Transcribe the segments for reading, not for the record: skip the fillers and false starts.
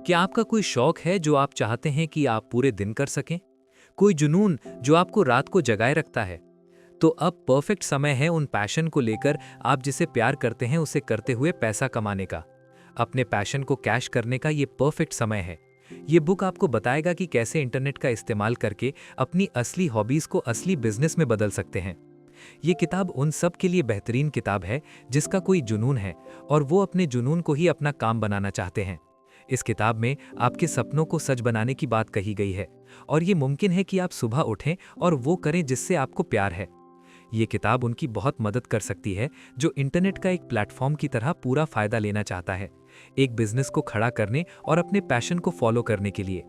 क्या आपका कोई शौक है जो आप चाहते हैं कि आप पूरे दिन कर सकें? कोई जुनून जो आपको रात को जगाए रखता है? तो अब परफेक्ट समय है उन पैशन को लेकर आप जिसे प्यार करते हैं उसे करते हुए पैसा कमाने का। अपने पैशन को कैश करने का ये परफेक्ट समय है। ये बुक आपको बताएगा कि कैसे इंटरनेट का इस्तेमाल करके अपनी असली हॉबीज को असली बिजनेस में बदल सकते हैं। ये किताब उन सब के लिए बेहतरीन किताब है जिसका कोई जुनून है और वो अपने जुनून को ही अपना काम बनाना चाहते हैं। इस किताब में आपके सपनों को सच बनाने की बात कही गई है और ये मुमकिन है कि आप सुबह उठें और वो करें जिससे आपको प्यार है। ये किताब उनकी बहुत मदद कर सकती है जो इंटरनेट का एक प्लेटफॉर्म की तरह पूरा फायदा लेना चाहता है, एक बिजनेस को खड़ा करने और अपने पैशन को फॉलो करने के लिए।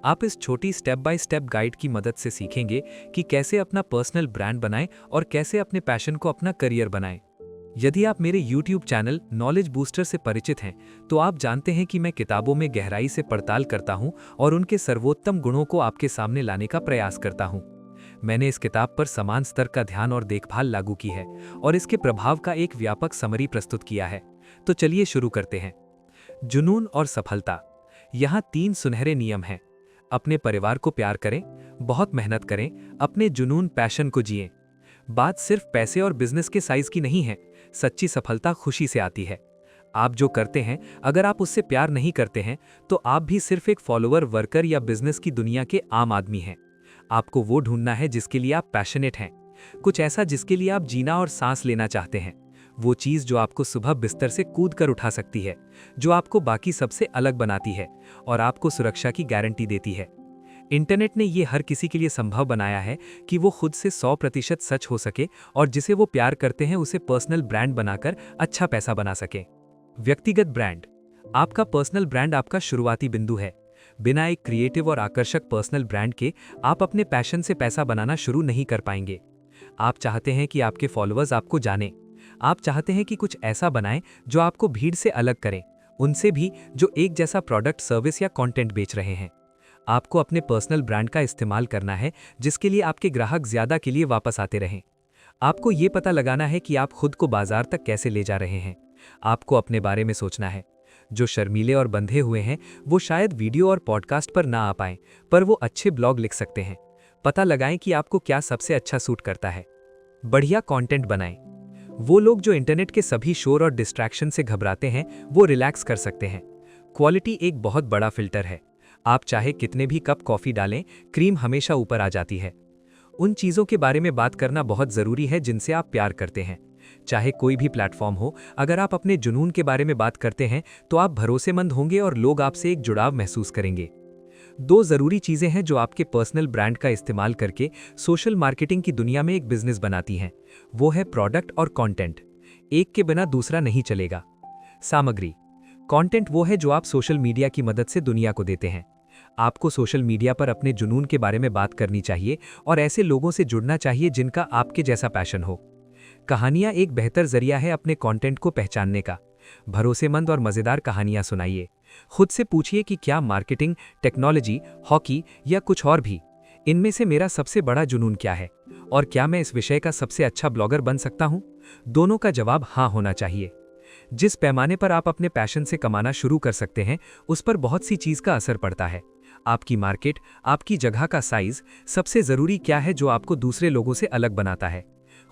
आप इस छोटी स्टेप बाय स्टेप गाइड की मदद से सीखेंगे कि कैसे अपना पर्सनल ब्रांड बनाएं और कैसे अपने पैशन को अपना करियर बनाएं। यदि आप मेरे YouTube चैनल नॉलेज बूस्टर से परिचित हैं, तो आप जानते हैं कि मैं किताबों में गहराई से पड़ताल करता हूं और उनके सर्वोत्तम गुणों को आपके सामने लाने का प्रयास करता हूं। मैंने इस किताब पर समान स्तर का ध्यान और देखभाल लागू की है और इसके प्रभाव का एक व्यापक समरी प्रस्तुत किया है। तो चलिए शुरू करते हैं। जुनून और सफलता। यहाँ 3 सुनहरे नियम हैं। अपने परिवार को प्यार करें, बहुत मेहनत करें, अपने जुनून पैशन को जिएं। बात सिर्फ पैसे और बिजनेस के साइज की नहीं है। सच्ची सफलता खुशी से आती है। आप जो करते हैं, अगर आप उससे प्यार नहीं करते हैं तो आप भी सिर्फ एक फॉलोअर, वर्कर या बिजनेस की दुनिया के आम आदमी हैं। आपको वो ढूंढना है जिसके लिए आप पैशनेट हैं, कुछ ऐसा जिसके लिए आप जीना और सांस लेना चाहते हैं। वो चीज जो आपको सुबह बिस्तर से कूद कर उठा सकती है, जो आपको बाकी सबसे अलग बनाती है और आपको सुरक्षा की गारंटी देती है। इंटरनेट ने ये हर किसी के लिए संभव बनाया है कि वो खुद से 100% सच हो सके और जिसे वो प्यार करते हैं उसे पर्सनल ब्रांड बनाकर अच्छा पैसा बना सके। व्यक्तिगत ब्रांड। आपका पर्सनल ब्रांड आपका शुरुआती बिंदु है। बिना एक क्रिएटिव और आकर्षक पर्सनल ब्रांड के आप अपने पैशन से पैसा बनाना शुरू नहीं कर पाएंगे। आप चाहते हैं कि आपके फॉलोअर्स आपको जाने। आप चाहते हैं कि कुछ ऐसा बनाएं जो आपको भीड़ से अलग करें, उनसे भी जो एक जैसा प्रोडक्ट, सर्विस या कंटेंट बेच रहे हैं। आपको अपने पर्सनल ब्रांड का इस्तेमाल करना है जिसके लिए आपके ग्राहक ज्यादा के लिए वापस आते रहें। आपको ये पता लगाना है कि आप खुद को बाजार तक कैसे ले जा रहे हैं। आपको अपने बारे में सोचना है। जो शर्मीले और बंधे हुए हैं वो शायद वीडियो और पॉडकास्ट पर ना आ पाएं, पर वो अच्छे ब्लॉग लिख सकते हैं। पता लगाएं कि आपको क्या सबसे अच्छा सूट करता है। बढ़िया कंटेंट बनाएं। वो लोग जो इंटरनेट के सभी शोर और डिस्ट्रैक्शन से घबराते हैं वो रिलैक्स कर सकते हैं। क्वालिटी एक बहुत बड़ा फिल्टर है। आप चाहे कितने भी कप कॉफी डालें, क्रीम हमेशा ऊपर आ जाती है। उन चीजों के बारे में बात करना बहुत जरूरी है जिनसे आप प्यार करते हैं। चाहे कोई भी प्लेटफॉर्म हो, अगर आप अपने जुनून के बारे में बात करते हैं तो आप भरोसेमंद होंगे और लोग आपसे एक जुड़ाव महसूस करेंगे। 2 जरूरी चीजें हैं जो आपके पर्सनल ब्रांड का इस्तेमाल करके सोशल मार्केटिंग की दुनिया में एक बिजनेस बनाती हैं। वो है प्रोडक्ट और कंटेंट। एक के बिना दूसरा नहीं चलेगा। सामग्री। कंटेंट वो है जो आप सोशल मीडिया की मदद से दुनिया को देते हैं। आपको सोशल मीडिया पर अपने जुनून के बारे में बात करनी चाहिए और ऐसे लोगों से जुड़ना चाहिए जिनका आपके जैसा पैशन हो। कहानियां एक बेहतर जरिया है अपने कंटेंट को पहचानने का। भरोसेमंद और मजेदार कहानियां सुनाइए। खुद से पूछिए कि क्या मार्केटिंग, टेक्नोलॉजी, हॉकी या कुछ और भी, इनमें से मेरा सबसे बड़ा जुनून क्या है और क्या मैं इस विषय का सबसे अच्छा ब्लॉगर बन सकता हूं? दोनों का जवाब हाँ होना चाहिए। जिस पैमाने पर आप अपने पैशन से कमाना शुरू कर सकते हैं उस पर बहुत सी चीज का असर पड़ता है। आपकी मार्केट, आपकी जगह का साइज, सबसे जरूरी क्या है जो आपको दूसरे लोगों से अलग बनाता है।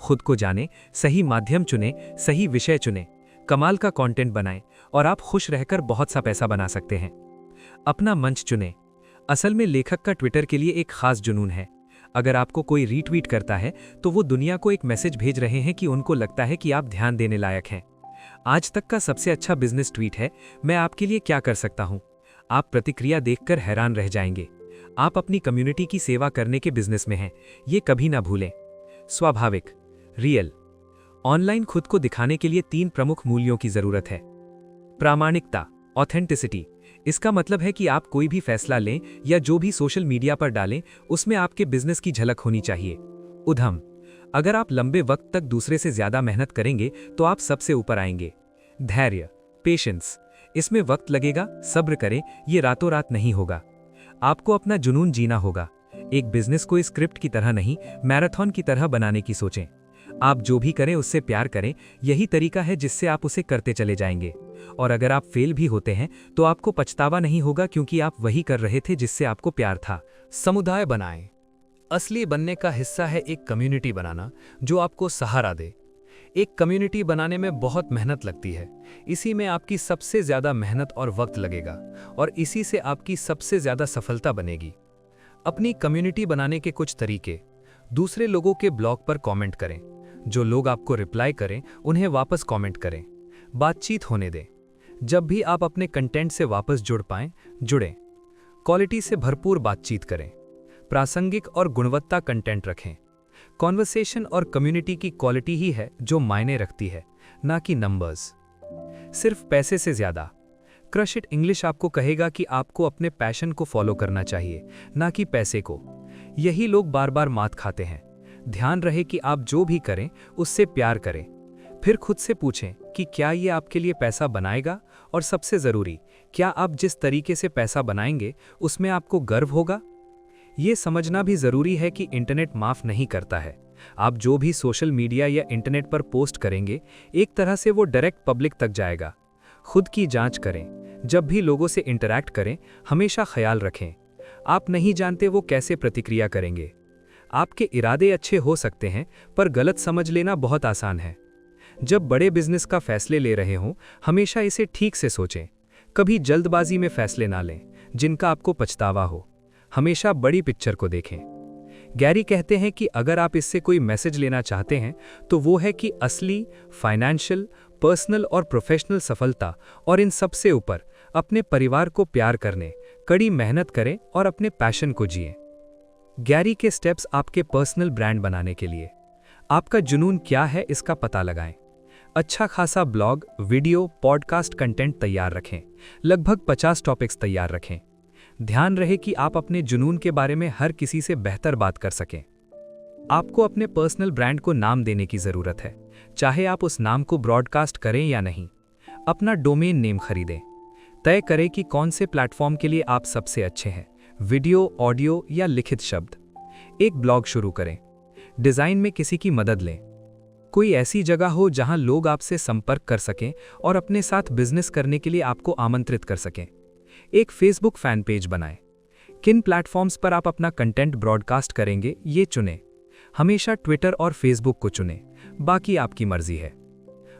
खुद को जाने, सही माध्यम चुने, सही विषय चुने, कमाल का कंटेंट बनाएं और आप खुश रहकर बहुत सा पैसा बना सकते हैं। अपना मंच चुने। असल में लेखक का ट्विटर के लिए एक खास जुनून है। अगर आपको कोई रीट्वीट करता है तो वो दुनिया को एक मैसेज भेज रहे हैं कि उनको लगता है कि आप ध्यान देने लायक हैं। आज तक का सबसे अच्छा बिजनेस ट्वीट है, मैं आपके लिए क्या कर सकता हूं। आप प्रतिक्रिया देखकर हैरान रह जाएंगे। आप अपनी कम्युनिटी की सेवा करने के बिजनेस में हैं, ये कभी ना भूलें। स्वाभाविक, रियल। ऑनलाइन खुद को दिखाने के लिए 3 प्रमुख मूल्यों की जरूरत है। प्रामाणिकता, ऑथेंटिसिटी। इसका मतलब है कि आप कोई भी फैसला लें या जो भी सोशल मीडिया पर डालें उसमें आपके बिजनेस की झलक होनी चाहिए। उद्यम। अगर आप लंबे वक्त तक दूसरे से ज्यादा मेहनत करेंगे तो आप सबसे ऊपर आएंगे। धैर्य, पेशेंस। इसमें वक्त लगेगा, सब्र करें, ये रातों रात नहीं होगा। आपको अपना जुनून जीना होगा। एक बिजनेस को स्क्रिप्ट की तरह नहीं, मैराथन की तरह बनाने की सोचें। आप जो भी करें उससे प्यार करें, यही तरीका है जिससे आप उसे करते चले जाएंगे। और अगर आप फेल भी होते हैं तो आपको पछतावा नहीं होगा, क्योंकि आप वही कर रहे थे जिससे आपको प्यार था। समुदाय बनाएं। असली बनने का हिस्सा है एक कम्युनिटी बनाना जो आपको सहारा दे। एक कम्युनिटी बनाने में बहुत मेहनत लगती है। इसी में आपकी सबसे ज़्यादा मेहनत और वक्त लगेगा और इसी से आपकी सबसे ज़्यादा सफलता बनेगी। अपनी कम्युनिटी बनाने के कुछ तरीके: दूसरे लोगों के ब्लॉग पर कमेंट करें। जो लोग आपको रिप्लाई करें उन्हें वापस कमेंट करें। बातचीत होने दें। जब भी आप अपने कंटेंट से वापस जुड़ पाएं, जुड़ें। क्वालिटी से भरपूर बातचीत करें। प्रासंगिक और गुणवत्ता कंटेंट रखें। कॉन्वर्सेशन और कम्युनिटी की क्वालिटी ही है जो मायने रखती है, ना कि नंबर्स। सिर्फ पैसे से ज़्यादा। क्रश इट इंग्लिश आपको कहेगा कि आपको अपने पैशन को फॉलो करना चाहिए, ना कि पैसे को। यही लोग बार बार मात खाते हैं। ध्यान रहे कि आप जो भी करें उससे प्यार करें। फिर खुद से पूछें कि क्या ये आपके लिए पैसा बनाएगा, और सबसे ज़रूरी, क्या आप जिस तरीके से पैसा बनाएंगे उसमें आपको गर्व होगा। ये समझना भी ज़रूरी है कि इंटरनेट माफ़ नहीं करता है। आप जो भी सोशल मीडिया या इंटरनेट पर पोस्ट करेंगे, एक तरह से वो डायरेक्ट पब्लिक तक जाएगा। खुद की जांच करें। जब भी लोगों से इंटरैक्ट करें, हमेशा ख्याल रखें, आप नहीं जानते वो कैसे प्रतिक्रिया करेंगे। आपके इरादे अच्छे हो सकते हैं, पर गलत समझ लेना बहुत आसान है। जब बड़े बिजनेस का फैसले ले रहे हों, हमेशा इसे ठीक से सोचें। कभी जल्दबाजी में फैसले ना लें जिनका आपको पछतावा हो। हमेशा बड़ी पिक्चर को देखें। गैरी कहते हैं कि अगर आप इससे कोई मैसेज लेना चाहते हैं तो वो है कि असली फाइनेंशियल, पर्सनल और प्रोफेशनल सफलता, और इन सबसे ऊपर, अपने परिवार को प्यार करने, कड़ी मेहनत करें और अपने पैशन को जिएं। गैरी के स्टेप्स आपके पर्सनल ब्रांड बनाने के लिए। आपका जुनून क्या है इसका पता लगाएं। अच्छा खासा ब्लॉग, वीडियो, पॉडकास्ट कंटेंट तैयार रखें। लगभग 50 टॉपिक्स तैयार रखें। ध्यान रहे कि आप अपने जुनून के बारे में हर किसी से बेहतर बात कर सकें। आपको अपने पर्सनल ब्रांड को नाम देने की ज़रूरत है, चाहे आप उस नाम को ब्रॉडकास्ट करें या नहीं। अपना डोमेन नेम खरीदें। तय करें कि कौन से प्लेटफॉर्म के लिए आप सबसे अच्छे हैं, वीडियो, ऑडियो या लिखित शब्द। एक ब्लॉग शुरू करें। डिज़ाइन में किसी की मदद लें। कोई ऐसी जगह हो जहां लोग आपसे संपर्क कर सकें और अपने साथ बिजनेस करने के लिए आपको आमंत्रित कर सकें। एक फेसबुक फैन पेज बनाएं। किन प्लेटफॉर्म्स पर आप अपना कंटेंट ब्रॉडकास्ट करेंगे ये चुनें। हमेशा ट्विटर और फेसबुक को चुनें, बाकी आपकी मर्जी है।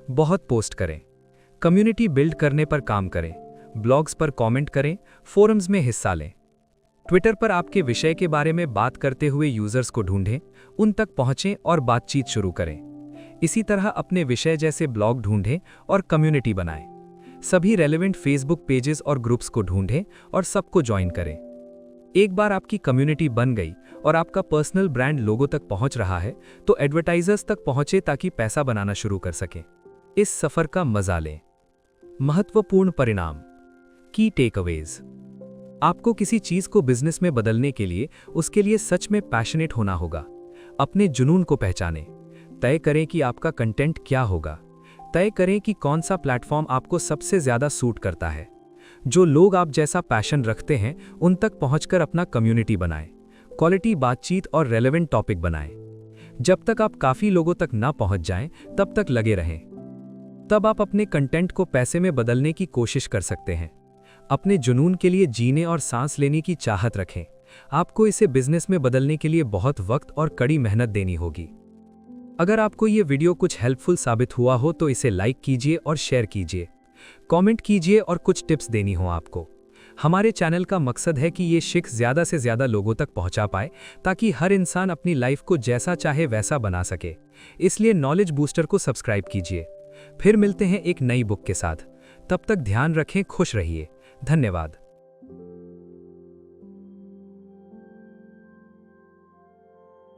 बहुत पोस्ट करें। कम्युनिटी बिल्ड करने पर काम करें। ब्लॉग्स पर कमेंट करें, फोरम्स में हिस्सा लें। ट्विटर पर आपके विषय के बारे में बात करते हुए यूजर्स को ढूंढें, उन तक पहुंचें और बातचीत शुरू करें। इसी तरह अपने विषय जैसे ब्लॉग ढूंढें और कम्युनिटी बनाएं। सभी रेलेवेंट फेसबुक पेजेस और ग्रुप्स को ढूंढें और सबको ज्वाइन करें। एक बार आपकी कम्युनिटी बन गई और आपका पर्सनल ब्रांड लोगों तक पहुंच रहा है, तो एडवर्टाइजर्स तक पहुंचे ताकि पैसा बनाना शुरू कर सकें। इस सफर का मजा लें। महत्वपूर्ण परिणाम, की टेकअवेज। आपको किसी चीज को बिजनेस में बदलने के लिए उसके लिए सच में पैशनेट होना होगा। अपने जुनून को पहचानें। तय करें कि आपका कंटेंट क्या होगा। तय करें कि कौन सा प्लेटफॉर्म आपको सबसे ज्यादा सूट करता है। जो लोग आप जैसा पैशन रखते हैं उन तक पहुंचकर अपना कम्युनिटी बनाएं। क्वालिटी बातचीत और रेलेवेंट टॉपिक बनाएं। जब तक आप काफी लोगों तक ना पहुंच जाएं, तब तक लगे रहें। तब आप अपने कंटेंट को पैसे में बदलने की कोशिश कर सकते हैं। अपने जुनून के लिए जीने और सांस लेने की चाहत रखें। आपको इसे बिजनेस में बदलने के लिए बहुत वक्त और कड़ी मेहनत देनी होगी। अगर आपको ये वीडियो कुछ हेल्पफुल साबित हुआ हो तो इसे लाइक कीजिए और शेयर कीजिए। कमेंट कीजिए और कुछ टिप्स देनी हो आपको। हमारे चैनल का मकसद है कि ये शिक्षा ज़्यादा से ज़्यादा लोगों तक पहुंचा पाए, ताकि हर इंसान अपनी लाइफ को जैसा चाहे वैसा बना सके। इसलिए नॉलेज बूस्टर को सब्सक्राइब कीजिए। फिर मिलते हैं एक नई बुक के साथ। तब तक ध्यान रखें, खुश रहिए। धन्यवाद।